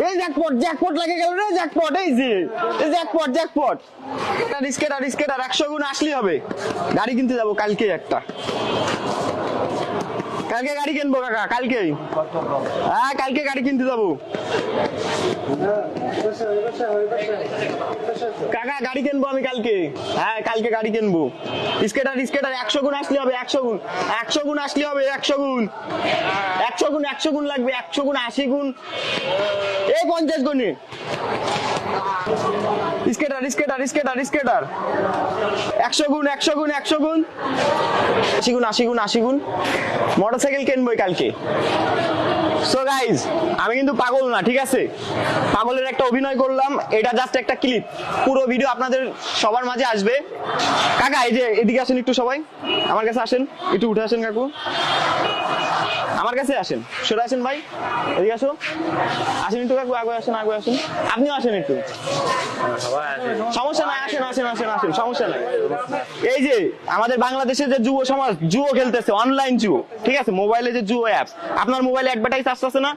এই jackpot jackpot লাগে গেল রে, জ্যাকপট এই যে জ্যাকপট জ্যাকপট। এটা রিস্কেটার রিস্কেটার 100 গুণ আসলেই হবে। গাড়ি কিনতে যাবো কালকে একটা, কালকে গাড়ি কিনবো কাকা, কালকেই। হ্যাঁ কালকে গাড়ি কিনতে যাবো কাকা, গাড়ি কিনবো আমি কালকে। হ্যাঁ কালকে গাড়ি কিনবো। স্কেটার স্কেটার 100 গুণ আসলে হবে, 100 গুণ 100 গুণ আসলে হবে, 100 গুণ 100 গুণ 100 গুণ লাগবে, 100 গুণ 80 গুণ, এই 50 গুণে। স্কেটার স্কেটার স্কেটার স্কেটার 100 গুণ 100 গুণ 100 গুণ 80 গুণ 80 গুণ 80 গুণ। মোটরসাইকেল কিনবই কালকে। সো গাইজ, আমি কিন্তু পাগল না, ঠিক আছে? পাগলের একটা অভিনয় করলাম, এটা জাস্ট একটা ক্লিপ। পুরো ভিডিও আপনাদের সবার মাঝে আসবে। কাকা এই যে এদিকে আসেন একটু, সবাই আমার কাছে আসেন, একটু উঠে আসেন কাকু, আমার কাছে আসেন, সরে আসেন ভাই, এদিকে আসো, আসেন একটু কাকু, আগে আসেন আগে আসেন, আপনিও আসেন একটু, সমস্যা নাই, আসেন আসেন আসেন আসেন, সমস্যা নাই। এই যে আমাদের বাংলাদেশের যে যুব সমাজ জুয়ো খেলতেছে, অনলাইন জুয়ো, ঠিক আছে? মোবাইলে যে জুয়ো অ্যাপ, আপনার মোবাইলে অ্যাডভার্টাইজ আসতেছে না?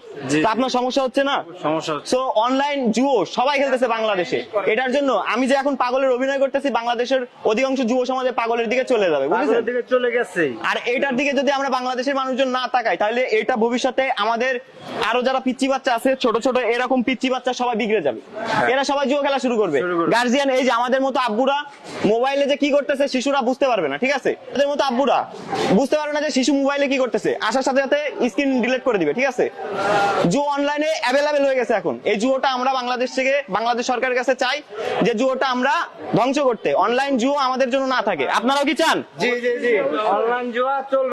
আপনার সমস্যা হচ্ছে না? সমস্যা। সো অনলাইন জুয়ো সবাই খেলতেছে বাংলাদেশে। এটার জন্য আমি যে এখন পাগলের অভিনয় করতেছি, বাংলাদেশের অধিকাংশ যুব সমাজে পাগলের দিকে চলে যাবে, বুঝেছেন? দিকে চলে গেছে। আর এটার দিকে যদি আমরা বাংলাদেশের মানুষজন না তাকাই, তাহলে এটা ভবিষ্যতে আমাদের আরো যারা পিচ্চি বাচ্চা আছে, ছোট ছোট এরকম পিচ্চি বাচ্চা সবাই বিগড়ে যাবে। এরা সবাই জুয়ো খেলা শুরু করবে। গার্জিয়ান এই যে আমাদের মতো আব্বুরা মোবাইলে যে কি করতেছে শিশুরা বুঝতে পারবে না, ঠিক আছে? আমাদের মতো আব্বুরা বুঝতে পারবে না যে শিশু মোবাইলে কি করতেছে, আসার সাথে সাথে স্ক্রিন ডিলিট করে দিবে, ঠিক আছে? জুয়ো অনলাইনে অ্যাভেলেবেল হয়ে গেছে এখন। এই জুয়োটা আমরা বাংলাদেশ থেকে, বাংলাদেশ সরকারের কাছে চাই যে জুয়োটা আমরা ধ্বংস করতে, অনলাইন জুয়ো আমাদের জন্য না থাকে। আপনারাও কি চান? জি জি জি, অনলাইন জুয়া চলবে।